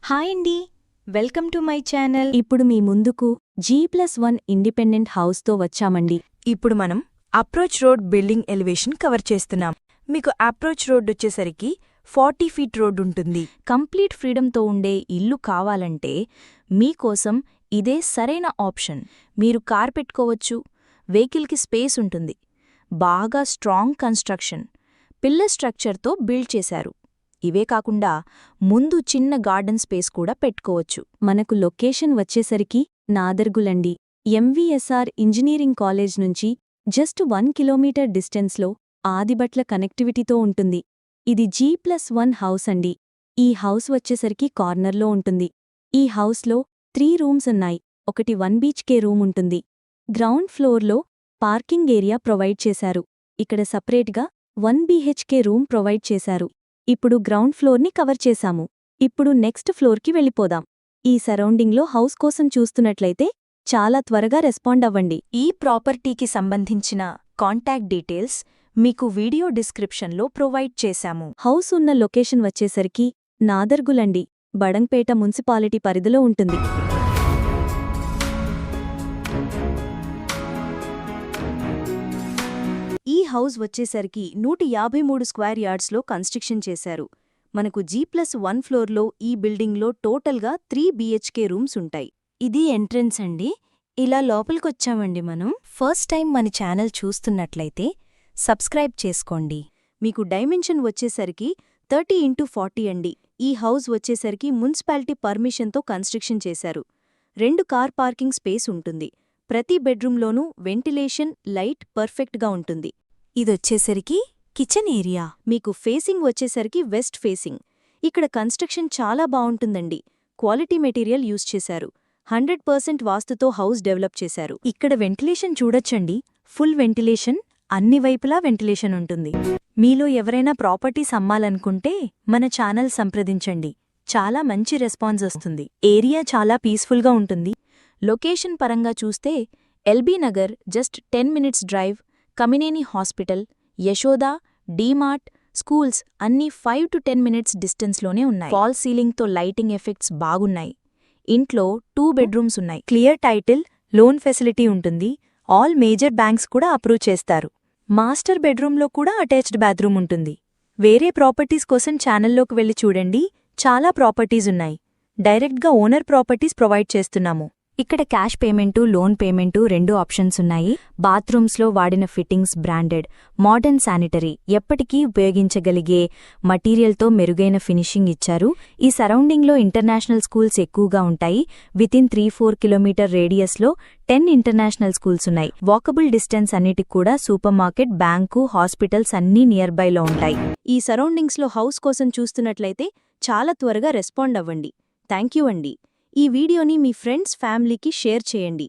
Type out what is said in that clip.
Hi అండి, welcome to my channel. ఇప్పుడు మీ ముందుకు G+1 ఇండిపెండెంట్ హౌస్తో వచ్చామండి. ఇప్పుడు మనం approach road building elevation cover చేస్తున్నాం. మీకు అప్రోచ్ రోడ్ వచ్చేసరికి 40 ఫీట్ రోడ్ ఉంటుంది. కంప్లీట్ ఫ్రీడమ్తో ఉండే ఇల్లు కావాలంటే మీకోసం ఇదే సరైన ఆప్షన్. మీరు కార్ పెట్టుకోవచ్చు, వెహికల్కి స్పేస్ ఉంటుంది. బాగా స్ట్రాంగ్ కన్స్ట్రక్షన్, పిల్లర్ స్ట్రక్చర్తో బిల్డ్ చేశారు. ఇవే కాకుండా ముందు చిన్న గార్డెన్ స్పేస్ కూడా పెట్టుకోవచ్చు. మనకు లొకేషన్ వచ్చేసరికి నాదర్గులండి. MVSR ఇంజనీరింగ్ కాలేజ్ నుంచి జస్ట్ 1 కిలోమీటర్ డిస్టెన్స్లో ఆదిబట్ల కనెక్టివిటీతో ఉంటుంది. ఇది G+1 హౌస్ అండి. ఈ హౌస్ వచ్చేసరికి కార్నర్లో ఉంటుంది. ఈ హౌస్లో 3 రూమ్స్ ఉన్నాయి. ఒకటి 1 BHK రూమ్ ఉంటుంది. గ్రౌండ్ ఫ్లోర్లో పార్కింగ్ ఏరియా ప్రొవైడ్ చేశారు. ఇక్కడ సపరేట్గా 1 BHK రూమ్ ప్రొవైడ్ చేశారు. ఇప్పుడు గ్రౌండ్ ఫ్లోర్ని కవర్ చేశాము. ఇప్పుడు నెక్స్ట్ ఫ్లోర్కి వెళ్ళిపోదాం. ఈ సరౌండింగ్లో హౌస్ కోసం చూస్తున్నట్లయితే చాలా త్వరగా రెస్పాండ్ అవ్వండి. ఈ ప్రాపర్టీకి సంబంధించిన కాంటాక్ట్ డీటెయిల్స్ మీకు వీడియో డిస్క్రిప్షన్లో ప్రొవైడ్ చేశాము. హౌస్ ఉన్న లొకేషన్ వచ్చేసరికి నాదర్గులండి, బడంగ్పేట మున్సిపాలిటీ పరిధిలో ఉంటుంది. ఈ హౌస్ వచ్చేసరికి 153 స్క్వేర్ యార్డ్స్లో కన్స్ట్రక్షన్ చేశారు. మనకు G+1 ఫ్లోర్లో ఈ బిల్డింగ్లో టోటల్గా 3 BHK రూమ్స్ ఉంటాయి. ఇది ఎంట్రన్స్ అండి. ఇలా లోపలికొచ్చామండి మనం. ఫస్ట్ టైం మన ఛానల్ చూస్తున్నట్లయితే సబ్స్క్రైబ్ చేసుకోండి. మీకు డైమెన్షన్ వచ్చేసరికి 30x40 అండి. ఈ హౌస్ వచ్చేసరికి మున్సిపాలిటీ పర్మిషన్తో కన్స్ట్రక్షన్ చేశారు. 2 కార్ పార్కింగ్ స్పేస్ ఉంటుంది. ప్రతి బెడ్రూమ్లోనూ వెంటిలేషన్, లైట్ పర్ఫెక్ట్గా ఉంటుంది. ఇదొచ్చేసరికి కిచెన్ ఏరియా. మీకు ఫేసింగ్ వచ్చేసరికి వెస్ట్ ఫేసింగ్. ఇక్కడ కన్స్ట్రక్షన్ చాలా బావుంటుందండి. క్వాలిటీ మెటీరియల్ యూజ్ చేశారు. 100% వాస్తుతో హౌస్ డెవలప్ చేశారు. ఇక్కడ వెంటిలేషన్ చూడొచ్చండి. ఫుల్ వెంటిలేషన్, అన్ని వైపులా వెంటిలేషన్ ఉంటుంది. మీలో ఎవరైనా ప్రాపర్టీస్ అమ్మాలనుకుంటే మన ఛానల్ సంప్రదించండి. చాలా మంచి రెస్పాన్స్ వస్తుంది. ఏరియా చాలా పీస్ఫుల్గా ఉంటుంది. లొకేషన్ పరంగా చూస్తే LB Nagar just 10 minutes drive, Kamineni hospital, Yashoda, DMart, schools అన్నీ 5 to 10 మినిట్స్ డిస్టెన్స్లోనే ఉన్నాయి. ఫాల్ సీలింగ్తో లైటింగ్ ఎఫెక్ట్స్ బాగున్నాయి. ఇంట్లో 2 బెడ్రూమ్స్ ఉన్నాయి. క్లియర్ టైటిల్, లోన్ ఫెసిలిటీ ఉంటుంది. ఆల్ మేజర్ బ్యాంక్స్ కూడా అప్రూవ్ చేస్తారు. మాస్టర్ బెడ్రూమ్లో కూడా అటాచ్డ్ బాత్రూమ్ ఉంటుంది. వేరే ప్రాపర్టీస్ కోసం ఛానల్లోకి వెళ్ళి చూడండి. చాలా ప్రాపర్టీస్ ఉన్నాయి. డైరెక్ట్గా ఓనర్ ప్రాపర్టీస్ ప్రొవైడ్ చేస్తున్నాము. ఇక్కడ cash payment, loan payment 2 options ఉన్నాయి. బాత్రూమ్స్లో వాడిన ఫిట్టింగ్స్ బ్రాండెడ్, మోడర్న్ శానిటరీ, ఎప్పటికీ ఉపయోగించగలిగే మటీరియల్తో మెరుగైన ఫినిషింగ్ ఇచ్చారు. ఈ సరౌండింగ్లో ఇంటర్నేషనల్ స్కూల్స్ ఎక్కువగా ఉంటాయి. వితిన్ 3-4 కిలోమీటర్ రేడియస్లో 10 ఇంటర్నేషనల్ స్కూల్స్ ఉన్నాయి. వాకబుల్ డిస్టెన్స్ అన్నిటికి కూడా సూపర్ మార్కెట్, బ్యాంకు, హాస్పిటల్స్ అన్నీ నియర్ బైలో ఉంటాయి. ఈ సరౌండింగ్స్లో హౌస్ కోసం చూస్తున్నట్లయితే చాలా త్వరగా రెస్పాండ్ అవ్వండి. థ్యాంక్ యూ అండి. ఈ వీడియోని మీ ఫ్రెండ్స్, ఫ్యామిలీకి షేర్ చేయండి.